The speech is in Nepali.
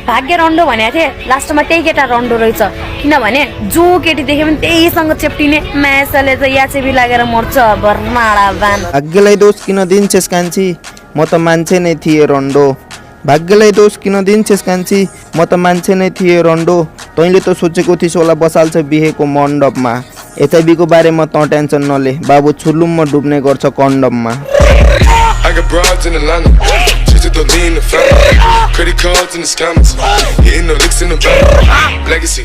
भाग्य रन्डो भनेको थिएँ लास्टमा त्यही केटा रन्डो रहेछ किनभने जो केटी देख्यो भने त्यहीसँग चेप्टिने मायाले त याचेबी लागेर मर्छ भर्माडा बान भाग्यलाई दोष किन दिन्छेस् कान्छी म त मान्छे नै थिएँ रन्डो भाग्यलाई दोष किन दिन्छेस् कान्छी म त मान्छे नै थिएँ रन्डो तैँले त सोचेको थिइस् होला बसाल्छ बिहेको मण्डपमा एचआइभीको बारेमा त टेन्सन नले बाबु छुलुममा डुब्ने गर्छ कन्डममा I got broads in Atlanta, just to lean the family. Credit cards and the scammers, hitting the licks in the back. Legacy.